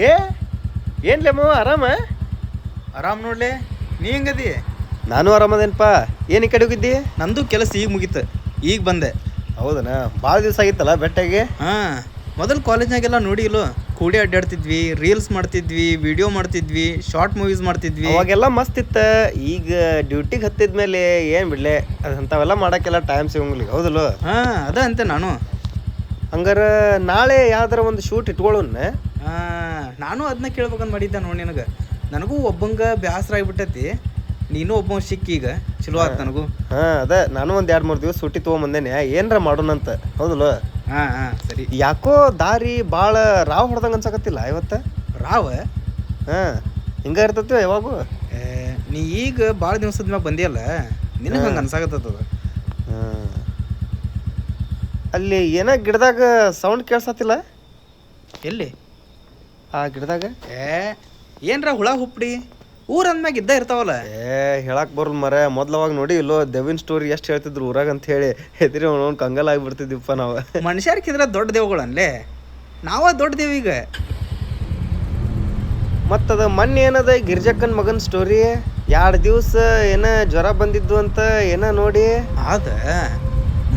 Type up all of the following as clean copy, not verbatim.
ಏ ಏನ್ಲೇಮೋ ಆರಾಮ? ಆರಾಮ್ ನೋಡ್ಲೆ. ನೀ ಹೆಂಗದಿ? ನಾನು ಆರಾಮದೇನಪ್ಪ. ಏನು ಈ ಕಡೆ ಹೋಗಿದ್ದಿ? ನಂದು ಕೆಲಸ ಈಗ ಮುಗೀತು, ಈಗ ಬಂದೆ. ಹೌದನಾ? ಭಾಳ ದಿವಸ ಆಗಿತ್ತಲ್ಲ ಬೆಟ್ಟಾಗಿ. ಹಾಂ, ಮೊದಲು ಕಾಲೇಜ್ನಾಗೆಲ್ಲ ನೋಡಿ ಇಲ್ಲೋ, ಕೂಡಿ ಅಡ್ಡಾಡ್ತಿದ್ವಿ, ರೀಲ್ಸ್ ಮಾಡ್ತಿದ್ವಿ, ವಿಡಿಯೋ ಮಾಡ್ತಿದ್ವಿ, ಶಾರ್ಟ್ ಮೂವೀಸ್ ಮಾಡ್ತಿದ್ವಿ. ಅವಾಗೆಲ್ಲ ಮಸ್ತ್ ಇತ್ತ. ಈಗ ಡ್ಯೂಟಿಗೆ ಹತ್ತಿದ ಮೇಲೆ ಏನು ಬಿಡ್ಲೆ, ಅಂಥವೆಲ್ಲ ಮಾಡೋಕ್ಕೆಲ್ಲ ಟೈಮ್ ಸಿಗಂಗಿಲ್ಲ, ಹೌದಲ್ಲ? ಹಾಂ, ಅದ ಅಂತೆ ನಾನು. ಹಂಗಾರೆ ನಾಳೆ ಯಾವ್ದಾರ ಒಂದು ಶೂಟ್ ಇಟ್ಕೊಳ್ಳೋಣ. ಹಾಂ, ನಾನು ಅದನ್ನ ಕೇಳ್ಬೇಕಂತ ಮಾಡಿದ್ದೆ ನೋಡಿ. ನನಗೂ ಒಬ್ಬಂಗೆ ಬೇಸರ ಆಗಿಬಿಟ್ಟೈತಿ. ನೀನು ಒಬ್ಬ ಸಿಕ್ಕಿ ಈಗ ಚಲೋ ಆಯ್ತು ನನಗೂ. ಹಾಂ, ಅದೇ ನಾನು ಒಂದು 2-3 ದಿವಸ ಸುಟ್ಟಿ ತೊಗೊಂಬಂದೇನೆ, ಏನರ ಮಾಡೋಣಂತ, ಹೌದಲ್ಲ? ಹಾಂ ಹಾಂ, ಸರಿ. ಯಾಕೋ ದಾರಿ ಭಾಳ ರಾವ್ ಹೊಡೆದಂಗೆ ಅನ್ಸಕತ್ತಿಲ್ಲ ಇವತ್ತು. ರಾವ? ಹಾಂ, ಹಿಂಗೆ ಇರ್ತೈತಿ ಯಾವಾಗೂ. ನೀ ಈಗ ಭಾಳ ದಿವಸದ ಮ್ಯಾಗ ಬಂದಿಯಲ್ಲ, ನಿನಗೆ ಹಂಗೆ ಅನ್ಸಾಕತ್ತದ. ಹಾಂ, ಅಲ್ಲಿ ಏನೋ ಗಿಡದಾಗ ಸೌಂಡ್ ಕೇಳ್ಸತ್ತಿಲ್ಲ? ಎಲ್ಲಿ? ಆ ಗಿಡದಾಗ ಏನರ ಹುಳ ಹುಪ್ಪಡಿ ಊರ ಅಂದ್ಮ್ಯಾಗ ಇದ್ದ ಇರ್ತಾವಲ್ಲ. ಹೇಳಕ್ಕೆ ಬರೋದು ಮರ. ಮೊದ್ಲವಾಗ ನೋಡಿ ಇಲ್ಲೋ ದೇವಿನ ಸ್ಟೋರಿ ಎಷ್ಟು ಹೇಳ್ತಿದ್ರು ಊರಾಗ ಅಂತ ಹೇಳಿ ಹೆದರಿ ಅವನವ್ನು ಕಂಗಲ್ ಆಗಿಬಿಡ್ತಿದ್ವಿಪ್ಪ ನಾವು. ಮನುಷ್ಯರ್ಕಿದ್ರೆ ದೊಡ್ಡ ದೇವುಗಳನ್ಲೇ, ನಾವ ದೊಡ್ಡ ದೇವ ಈಗ. ಮತ್ತದ ಮೊನ್ನೆ ಏನದ ಗಿರ್ಜಕ್ಕನ ಮಗನ ಸ್ಟೋರಿ, 2 ದಿವಸ ಏನ ಜ್ವರ ಬಂದಿದ್ದು ಅಂತ ಏನ ನೋಡಿ. ಅದ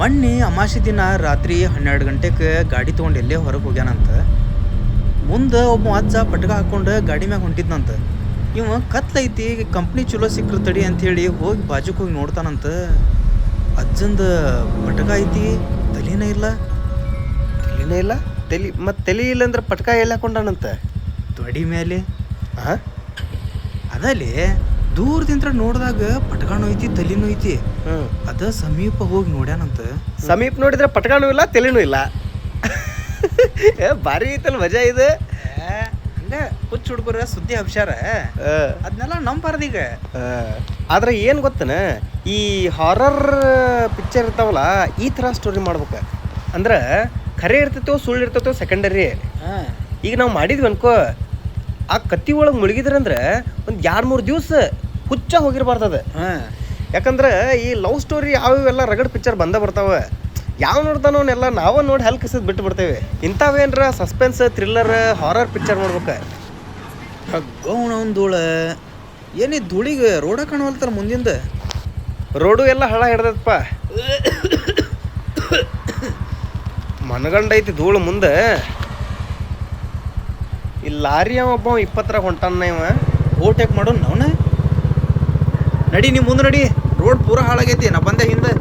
ಮೊನ್ನೆ ಅಮಾಸಿ ದಿನ ರಾತ್ರಿ 12 ಗಂಟೆಗೆ ಗಾಡಿ ತೊಗೊಂಡು ಎಲ್ಲೇ ಹೊರಗೆ ಹೋಗ್ಯಾನಂತ. ಮುಂದೆ ಒಬ್ಬ ಅಜ್ಜ ಪಟ್ಕ ಹಾಕೊಂಡು ಗಾಡಿ ಮ್ಯಾಗ ಹೊಂಟಿದ್ನಂತ. ಇವ ಕತ್ಲೈತಿ, ಕಂಪ್ನಿ ಚಲೋ ಸಿಕ್ಕ್ರು ತಡಿ ಅಂಥೇಳಿ ಹೋಗಿ ಬಾಜುಕ್ ಹೋಗಿ ನೋಡ್ತಾನಂತ. ಅಜ್ಜಂದ ಪಟ್ಕ ಐತಿ, ತಲೆನೇ ಇಲ್ಲ. ತಲೆನೇ ಇಲ್ಲ? ತಲೆ ಇಲ್ಲ ಅಂದ್ರೆ ಪಟ್ಕ ಎಲ್ಲಿ ಹಾಕೊಂಡಾನಂತ? ತೊಡಿ ಮೇಲೆ. ಹಾಂ, ಅದಲ್ಲಿ ದೂರದಿಂದ ನೋಡಿದಾಗ ಪಟ್ಕಾನು ಐತಿ, ತಲೆನೂ ಐತಿ. ಅದ ಸಮೀಪ ಹೋಗಿ ನೋಡ್ಯಾನಂತ. ಸಮೀಪ ನೋಡಿದ್ರೆ ಪಟ್ಕಾನು ಇಲ್ಲ, ತಲೆನೂ ಇಲ್ಲ. ಭಾರಿ ಐತಲ್ ಮಜಾ ಇದೆ. ಹಂಗ ಹುಚ್ಚ ಹುಡುಗರ ಸುದ್ದಿ ಹಬ್ಸ್ಯಾರ, ಅದನ್ನೆಲ್ಲ ನಂಬಾರ್ದೀಗ. ಆದ್ರೆ ಏನು ಗೊತ್ತನ, ಈ ಹಾರರ್ ಪಿಕ್ಚರ್ ಇರ್ತಾವಲ್ಲ, ಈ ಥರ ಸ್ಟೋರಿ ಮಾಡ್ಬೇಕು. ಅಂದ್ರೆ ಖರೆ ಇರ್ತೈತೋ ಸುಳ್ಳು ಇರ್ತೈತೋ ಸೆಕೆಂಡರಿ. ಈಗ ನಾವು ಮಾಡಿದ್ವಿ ಅನ್ಕೋ, ಆ ಕತ್ತಿ ಒಳಗೆ ಮುಳುಗಿದ್ರಂದ್ರೆ ಒಂದು 2-3 ದಿವಸ ಹುಚ್ಚ ಹೋಗಿರ್ಬಾರ್ದದ. ಯಾಕಂದ್ರೆ ಈ ಲವ್ ಸ್ಟೋರಿ ಯಾವೆಲ್ಲ ರಗಡ್ ಪಿಕ್ಚರ್ ಬರ್ತಾವೆ. ಯಾವ ನೋಡ್ತಾನೋ ಅವನ್ನೆಲ್ಲ ನಾವೇ ನೋಡಿ ಹಲ್ಕಿಸಿದ್ ಬಿಟ್ಟು ಬಿಡ್ತೇವೆ. ಇಂಥವೇನ್ರ ಸಸ್ಪೆನ್ಸ್, ಥ್ರಿಲ್ಲರ್, ಹಾರರ್ ಪಿಕ್ಚರ್ ನೋಡ್ಬೇಕು. ಗೌಣವನ್ ಧೂಳ ಏನಿ ಧೂಳಿಗೆ ರೋಡ ಕಾಣವಲ್ತಾರ ಮುಂದಿಂದ. ರೋಡು ಎಲ್ಲ ಹಳ ಹಿಡ್ದಪ್ಪ, ಮನಗಂಡೈತಿ ಧೂಳು ಮುಂದೆ. ಈ ಲಾರಿ ಒಬ್ಬ 20 ಹೊಂಟಾನ. ಇವ ಓಟೇಕ್ ಮಾಡೋಣ ಅವನ. ನಡಿ, ನೀವು ಮುಂದೆ ನಡಿ, ರೋಡ್ ಪೂರ ಹಾಳಾಗೈತಿ. ನಾ ಬಂದೆ ಹಿಂದೆ.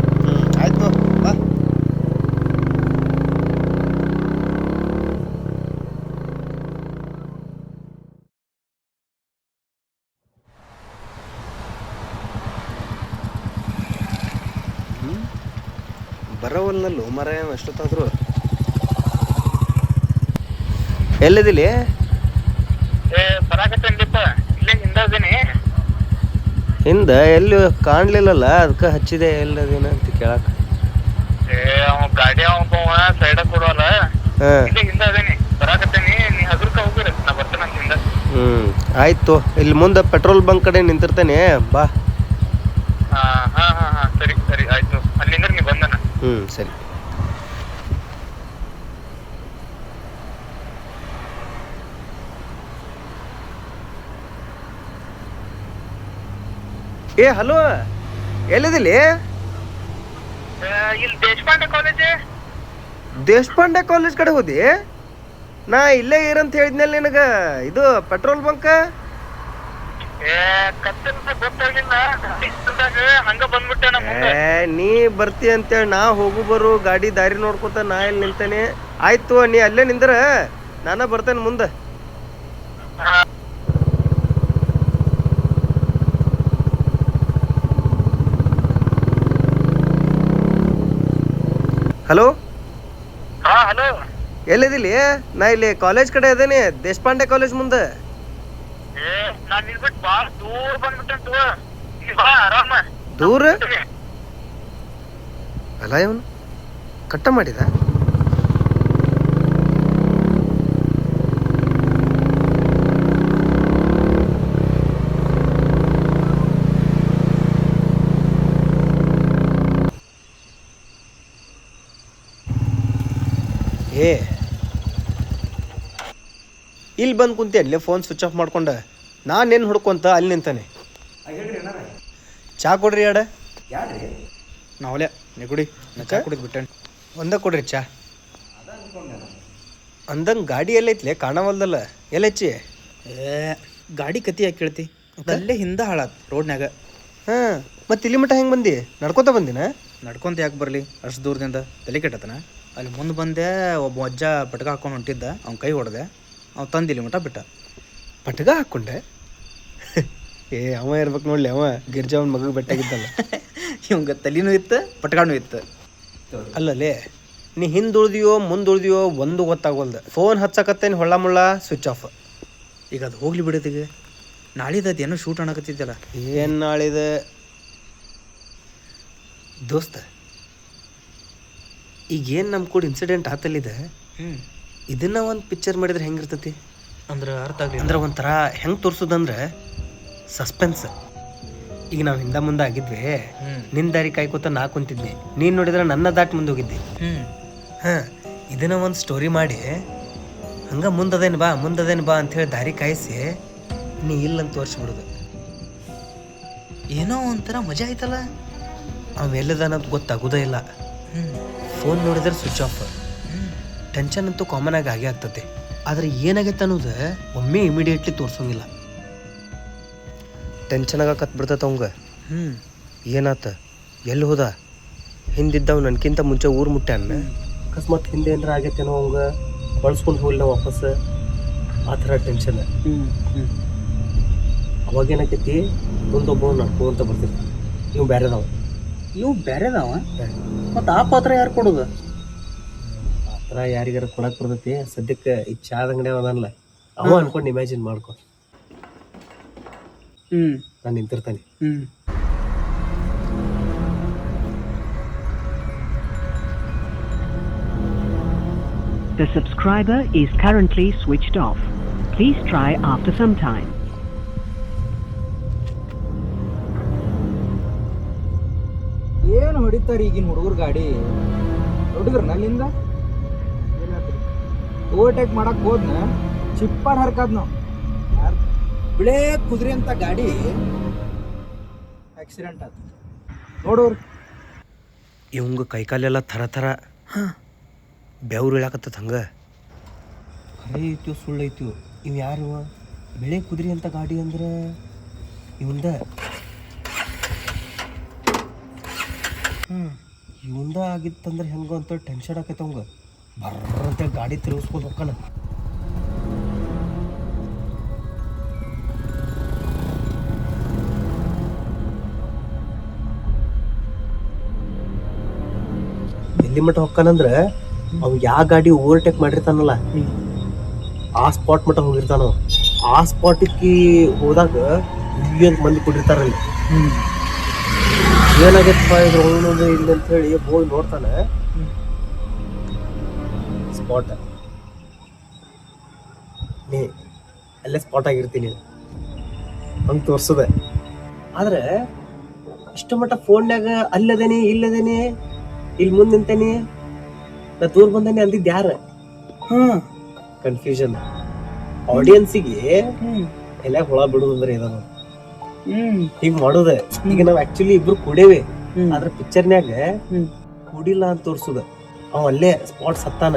ಆಯ್ತು ಬಾ. ಬರೋವಲ್ಲಲ್ಲೋ ಮರ ಎಷ್ಟೊತ್ತಾದ್ರು. ಎಲ್ಲಿದಿಲ್ಲಿ? ಹಿಂದೆ ಎಲ್ಲಿ ಕಾಣ್ಲಿಲ್ಲಲ್ಲ, ಅದಕ್ಕೆ ಹಚ್ಚಿದೆ. ಎಲ್ಲದೇನ ಅಂತ ಕೇಳಕ್. ಗಾಡಿ ಸೈಡ್ ಕೊಡವಲ್ಲ. ಆಯ್ತು, ಇಲ್ಲಿ ಮುಂದೆ ಪೆಟ್ರೋಲ್ ಬಂಕ್ ಕಡೆ ನಿಂತಿರ್ತೇನೆ, ಬಾ. ಸರಿ ಸರಿ ಆಯ್ತು, ಅಲ್ಲಿಂದ ನೀ ಬಂದನ. ಸರಿ. ಹಲೋ, ಎಲ್ಲಿದಿಲ್ಲಿ? ಇಲ್ಲಿ ದೇಶಪಾಂಡೆ ಕಾಲೇಜ್. ದೇಶಪಾಂಡೆ ಕಾಲೇಜ್ ಕಡೆ ಹೋದಿ? ನಾ ಇಲ್ಲೇ ಇರಂತ ಹೇಳಿದ್ನಲ್ಲ ನಿನಗ. ಇದು ಪೆಟ್ರೋಲ್ ಬಂಕ್. ನೀ ಬರ್ತಿ ಅಂತೇಳಿ ನಾ ಹೋಗು ಬರು ಗಾಡಿ ದಾರಿ ನೋಡ್ಕೊತ ನಾ ಇಲ್ಲಿ ನಿಂತೇನೆ. ಆಯ್ತು, ನೀ ಅಲ್ಲೇ ನಿಂದ್ರ ನಾನ ಬರ್ತೇನೆ ಮುಂದೆ. ಹಲೋ. ಹಲೋ, ಎಲ್ಲಿದಿಲ್ಲಿ? ನಾ ಇಲ್ಲಿ ಕಾಲೇಜ್ ಕಡೆ ಇದೇನೆ, ದೇಶಪಾಂಡೆ ಕಾಲೇಜ್ ಮುಂದೆ. ದೂರ ಅಲ್ಲ, ಇವನು ಕಟ್ಟ ಮಾಡಿದ. ಇಲ್ಲಿ ಇಲ್ಲಿ ಬಂದು ಕುಂತೆ ಅಲ್ಲೇ ಫೋನ್ ಸ್ವಿಚ್ ಆಫ್ ಮಾಡ್ಕೊಂಡೆ ನಾನೇನು ಹುಡ್ಕೊಂತ ಅಲ್ಲಿ ನಿಂತಾನೆ. ಚಾ ಕೊಡ್ರಿ ಯಾಡ. ಯಾರ್ರಿ ನಾವಲೆ ನೆಗುಡಿ ನಾ ಚಾ ಕುಡಿದು ಬಿಟ್ಟೆ. ಒಂದ ಕೊಡ್ರಿ ಚಾ. ಅಂದಂಗೆ ಗಾಡಿ ಎಲ್ಲೈತ್ಲೆ ಕಾಣವಲ್ದಲ್ಲ, ಎಲ್ಲೈಚಿ? ಗಾಡಿ ಕತಿ ಯಾಕೆ ಕೇಳ್ತಿ? ಅಲ್ಲೇ ಹಿಂದೆ ಹಾಳಾತ್ ರೋಡ್ನ್ಯಾಗ. ಹಾಂ, ಮತ್ತು ಇಲ್ಲಿ ಮಟ್ಟ ಹೆಂಗೆ ಬಂದು ನಡ್ಕೊತ ಬಂದಿನ? ನಡ್ಕೊಂತ ಯಾಕೆ ಬರಲಿ ಅಷ್ಟು ದೂರದಿಂದ? ತಲೆ ಕೆಟ್ಟತನ. ಅಲ್ಲಿ ಮುಂದೆ ಬಂದೆ, ಒಬ್ಬ ಅಜ್ಜ ಪಟ್ಕ ಹಾಕೊಂಡು ಹೊಂಟಿದ್ದ, ಅವ್ನ ಕೈ ಹೊಡೆದೆ, ಅವ್ನು ತಂದಿಲ್ಲಿ ಮಟ ಬಿಟ್ಟ. ಪಟ್ಗ ಹಾಕ್ಕೊಂಡೆ? ಅವ ಇರ್ಬೇಕು ನೋಡ್ಲಿ, ಅವ ಗಿರ್ಜಾ ಅವ್ನ ಮಗಗೆ ಬೆಟ್ಟಾಗಿದ್ದಲ್ಲ. ಇವಂಗ ತಲೆನೂ ಇತ್ತು ಪಟ್ಕಾನು ಇತ್ತು. ಅಲ್ಲಲೇ ನೀ ಹಿಂದೆ ಉಳ್ದಿಯೋ ಮುಂದೆ ಉಳ್ದಿಯೋ ಒಂದು ಗೊತ್ತಾಗೋಲ್ದು. ಫೋನ್ ಹಚ್ಚಕತ್ತೇನು ಹೊಳ್ಳ ಮುಳ್ಳ ಸ್ವಿಚ್ ಆಫ್. ಈಗ ಅದು ಹೋಗ್ಲಿ ಬಿಡೋದಿಗೆ. ನಾಳಿದ್ದು ಅದೇನೋ ಶೂಟ್ ಅನ್ನಕತ್ತಿದ್ದಲ್ಲ. ಏನು ನಾಳಿದೆ ದೋಸ್ತ? ಈಗೇನು ನಮ್ಮ ಕೂಡ ಇನ್ಸಿಡೆಂಟ್ ಆತಲ್ಲಿದೆ, ಇದನ್ನ ಒಂದು ಪಿಕ್ಚರ್ ಮಾಡಿದ್ರೆ ಹೆಂಗಿರ್ತತಿ ಅಂದ್ರೆ ಅರ್ಥ ಆಗಲಿ. ಅಂದ್ರೆ ಒಂಥರ ಹೆಂಗೆ ತೋರಿಸೋದಂದ್ರೆ ಸಸ್ಪೆನ್ಸ್. ಈಗ ನಾವು ಹಿಂದೆ ಮುಂದೆ ಆಗಿದ್ವಿ, ನಿನ್ನ ದಾರಿ ಕಾಯ್ಕೋತ ನಾ ಕುಂತಿದ್ನಿ, ನೀನು ನೋಡಿದ್ರೆ ನನ್ನ ದಾಟ್ ಮುಂದೆ ಹೋಗಿದ್ದಿ. ಹಾಂ, ಇದನ್ನ ಒಂದು ಸ್ಟೋರಿ ಮಾಡಿ ಹಂಗೆ ಮುಂದದೇನು ಬಾ ಅಂಥೇಳಿ ದಾರಿ ಕಾಯಿಸಿ ನೀ ಇಲ್ಲಂತ ತೋರಿಸ್ಬಿಡೋದು. ಏನೋ ಒಂಥರ ಮಜಾ ಆಯ್ತಲ್ಲ. ಅವೆಲ್ಲದನ್ನೋದು ಗೊತ್ತಾಗೋದೇ ಇಲ್ಲ. ಫೋನ್ ನೋಡಿದ್ರೆ ಸ್ವಿಚ್ ಆಫ್. ಟೆನ್ಷನ್ ಅಂತೂ ಕಾಮನ್ ಆಗಿ ಆಗೇ ಆಗ್ತದೆ. ಆದರೆ ಏನಾಗೈತೆ ಅನ್ನೋದು ಒಮ್ಮೆ ಇಮಿಡಿಯೇಟ್ಲಿ ತೋರಿಸೋಂಗಿಲ್ಲ. ಟೆನ್ಷನ್ ಆಗಕತ್ ಬಿಡ್ತೈತೆ ಅವಂಗ. ಏನಾತ, ಎಲ್ಲಿ ಹೋದ, ಹಿಂದಿದ್ದವ್ ನನಗಿಂತ ಮುಂಚೆ ಊರು ಮುಟ್ಟ್ಯಾನ, ಅಕಸ್ಮಾತ್ ಹಿಂದೆ ಏನಾರ ಆಗೈತೇನೋ ಅವಂಗ, ಬಳಸ್ಕೊಂಡು ಹೋಗಿಲ್ಲ ವಾಪಸ್, ಆ ಥರ ಟೆನ್ಷನ್. ಅವಾಗೇನಾಕೈತಿ, ಮುಂದೊಬ್ಬ ನಡ್ಕೊಂತ ಬರ್ತಿರ್ತಾನೆ, ಇವು ಬೇರೆದವ. ಮತ್ತು ಆ ಪಾತ್ರ ಯಾರು ಕೊಡೋದು? ಆ ಥರ ಯಾರಿಗಾರ ಕೊಡಕ್ಕೆ ಬರ್ತೈತಿ. ಸದ್ಯಕ್ಕೆ ಈ ಚಾದ ಅಂಗಡಿ ಅವನಲ್ಲ, ಅವ ಅನ್ಕೊಂಡು ಇಮ್ಯಾಜಿನ್ ಮಾಡ್ಕೊ. ನಾನು ನಿಂತಿರ್ತಾನೆ. The subscriber is currently switched off. Please try after some time. ಏನು ಹೊಡಿತಾರೆ ಈಗಿನ ಹುಡುಗರು ಗಾಡಿ? ನೋಡಿದ್ರ ನಲ್ಲಿಂದ ಓವರ್ಟೇಕ್ ಮಾಡಕ್ ಹೋದ್ನ ಚಿಪ್ಪಾಡ್ ಹರ್ಕದ್ ನಾವು. ಬಿಳೇ ಕುದುರೆ ಅಂತ ಗಾಡಿ ಆಕ್ಸಿಡೆಂಟ್ ಆಯ್ತು ನೋಡೋರು. ಇವಂಗ ಕೈಕಾಲೆಲ್ಲ ಥರ ಬೆವ್ರು ಇಳಾಕತ್ತದ. ಹಂಗೆ ಖರೆ ಐತಿಯೋ ಸುಳ್ಳು ಐತಿಯೋ? ಇವು ಯಾರು? ಬೆಳೆ ಕುದುರೆ ಅಂತ ಗಾಡಿ ಅಂದ್ರೆ ಇವಂದ ಆಗಿತ್ತಂದ್ರೆ ಹೆಂಗೋ ಅಂತ ಟೆನ್ಷನ್ ಆಕೈತೆ ಅವಂಗ. ಬರ್ರಂತೆ ಗಾಡಿ ತಿರುಗಿಸ್ಕೊಂಡು ಹೋಗ್ತಾನ. ಎಲ್ಲಿ ಮಟ್ಟ ಹೊಕ್ಕಾನಂದ್ರೆ ಅವ್ ಯಾವ ಗಾಡಿ ಓವರ್ಟೇಕ್ ಮಾಡಿರ್ತಾನಲ್ಲ ಆ ಸ್ಪಾಟ್ ಮಟ್ಟ ಹೋಗಿರ್ತಾನ. ಆ ಸ್ಪಾಟಿಗೆ ಹೋದಾಗ ಇಲ್ಲಿಯಂತ ಮಂದಿ ಕೊಟ್ಟಿರ್ತಾರಲ್ಲಿ. ಏನಾಗತ್ತಪ್ಪ ಇದ್ರ ಅವನೊಂದು ಇಲ್ಲ ಅಂತ ಹೇಳಿ ಹೋಗಿ ನೋಡ್ತಾನೆ. ಸ್ಪಾಟ್ ನೀ ಅಲ್ಲೇ ಸ್ಪಾಟ್ ಆಗಿರ್ತೀನಿ ಹಂಗೆ ತೋರ್ಸದೆ. ಆದ್ರೆ ಇಷ್ಟು ಮಟ್ಟ ಫೋನ್ಯಾಗ ಅಲ್ಲದೇನಿ ಇಲ್ಲದೇನಿ ಇಲ್ಲಿ ಮುಂದೆ ನಿಂತೇನಿ ನಾ ದೂರ ಬಂದೇನಿ ಅಂದಿದ್ದು ಯಾರ? ಕನ್ಫ್ಯೂಷನ್. ಆಡಿಯನ್ಸಿಗೆ ಎಲ್ಲ ಹುಳ ಬಿಡುದಂದ್ರೆ ಇದ ಹೀಗ್ ಮಾಡೋದ. ಈಗ ನಾವ್ ಆಕ್ಚುಲಿ ಇಬ್ರು ಕೂಡೇವಿ, ಆದ್ರ ಪಿಕ್ಚರ್ನ್ಯಾಗ ಕೂಡಿಲ್ಲ ಅಂತ ತೋರ್ಸುದ. ಅವ ಅಲ್ಲೇ ಸ್ಪಾಟ್ ಸತ್ತಾನ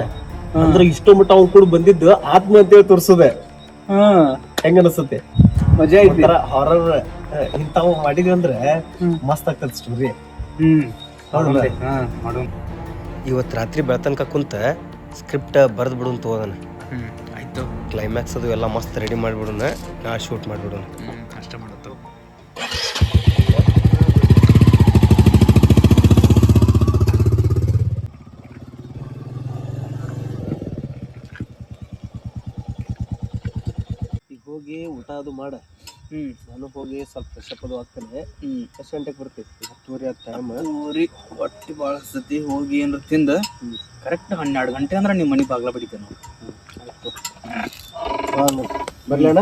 ಅಂದ್ರ ಇಷ್ಟೋ ಮಟ್ಟ ಅವ್ ಕೂಡ ಬಂದಿದ್ದು ಆತ್ಮ ಅಂತೇಳಿ ತೋರ್ಸುದ. ಹೆಂಗ ಅನಸುತ್ತೆ? ಮಜಾ ಒಂಥರ ಹಾರರ್ ಇಂತಾವ್ ಮಾಡಿದ್ವಿ ಅಂದ್ರೆ ಮಸ್ತ್ ಆಗ್ತದ ಸ್ಟೋರಿ. ಇವತ್ತು ರಾತ್ರಿ ಬೆಳತನಕ ಕುಂತ ಸ್ಕ್ರಿಪ್ಟ್ ಬರ್ದು ಬಿಡು ಅಂತ ಹೋಗೋಣ. ಆಯ್ತು, ಕ್ಲೈಮ್ಯಾಕ್ಸ್ ಅದು ಎಲ್ಲ ಮಸ್ತ್ ರೆಡಿ ಮಾಡಿಬಿಡೋಣ, ನಾ ಶೂಟ್ ಮಾಡಿಬಿಡೋಣ. ಕಷ್ಟ ಮಾಡುತ್ತ. ಈಗ ಹೋಗಿ ಊಟ ಅದು ಮಾಡ. ನಾನು ಹೋಗಿ ಸ್ವಲ್ಪ ಫ್ರೆಶ್ ಅಪ್ ಅದು ಆಗ್ತೇನೆ. ಎಷ್ಟು ಗಂಟೆಗೆ ಬರ್ತೀವಿ? 10:30 ಆದ ಟೈಮ್. ಹೊಟ್ಟಿ ಭಾಳ ಸತಿ ಹೋಗಿ ಏನಾರ ತಿಂದ ಕರೆಕ್ಟ್ 12 ಗಂಟೆ ಅಂದ್ರೆ ನಿಮ್ಮ ಮನೆ ಬಾಗ್ಲ ಬಡಿತೇವೆ ನಾವು. ಬರ್ಲಣ್ಣ?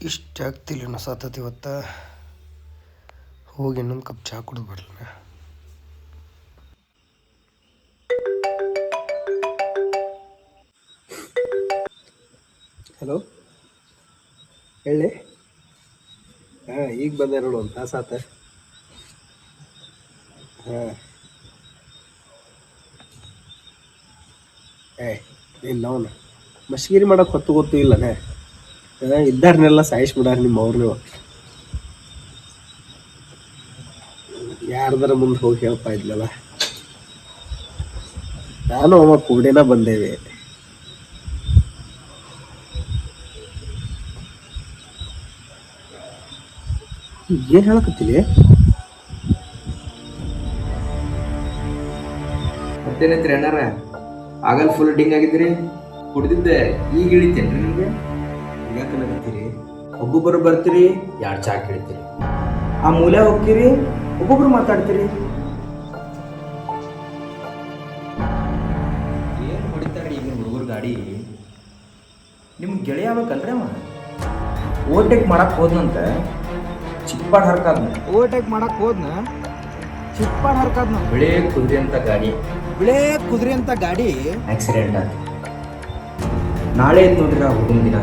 ಇಷ್ಟ ಆಗ್ತಿಲ್ಲ ನಾ ಸತತ್ ಇವತ್ತು ಹೋಗಿ ಇನ್ನೊಂದು ಕಪ್ ಚಹಾ ಕುಡಿದು ಬರಲ್ಲ. ಹಲೋ ಹೇಳಿ. ಹಾಂ ಈಗ ಬಂದೆ ನೋಡು, ಒಂದು ತಾಸು ಆತ. ಹಾಂ ಇಲ್ಲ ಅವನು ಮಸ್ಗಿರಿ ಮಾಡೋಕೆ ಹೊತ್ತು ಗೊತ್ತು ಇಲ್ಲನೇ. ಇದ್ದಾರನ್ನೆಲ್ಲ ಸಾಯಿಸ್ಬಿಡಾರ ನಿಮ್ಮ ಅವ್ರನ್ನ. ಯಾರ್ದಾರ ಮುಂದೆ ಹೋಗಿ ಹೇಳ್ತಾ ಇದ್ಲಲ್ಲ. ನಾನು ಅವ ಕೂಡೇನ ಬಂದೇವೆ. ಏನು ಹೇಳಕತ್ತೀನಿ? ಮತ್ತೇನೈತ್ರಿ ಅಣ್ಣಾರ, ಆಗಲ್ ಫುಲ್ ಡಿಂಗ್ ಆಗಿದ್ರಿ, ಕುಡ್ದಿದ್ದೆ ಈಗ ಇಳಿತೇನೆ ನಿಮಗೆ. ಯಾಕಂತೀರಿ? ಒಬ್ಬೊಬ್ಬರು ಬರ್ತೀರಿ, 2 ಚಾ ಕೇಳ್ತೀರಿ, ಆ ಮೂಲೆ ಹೋಗ್ತೀರಿ, ಒಬ್ಬೊಬ್ರು ಮಾತಾಡ್ತೀರಿ. ಏನು ಹೊಡಿತಾರೆ ಈಗಿನ ಹುಡುಗರು ಗಾಡಿ? ನಿಮ್ಗೆ ಗೆಳೆಯ ಆಗ್ಬೇಕಲ್ರಿ ಅವ. ಓವರ್ಟೇಕ್ ಮಾಡಕ್ಕೆ ಹೋದ್ನಂತ ಚಿಪ್ಪಾಡ್ ಹರ್ಕಾದ್ನ. ಓವರ್ಟೇಕ್ ಮಾಡಕ್ಕೆ ಹೋದ್ನ ಚಿಪ್ಪಾಡ್ ಹರ್ಕಾದ್ನ. ಬಿಳೇ ಕುದುರೆ ಅಂತ ಗಾಡಿ, ಬಿಳೇ ಕುದುರೆ ಅಂತ ಗಾಡಿ ಆಕ್ಸಿಡೆಂಟ್ ಆಯ್ತು. ನಾಳೆ ಇತ್ತು ನೋಡ್ರಿ ಆ ಹುಡುಗನ ದಿನ.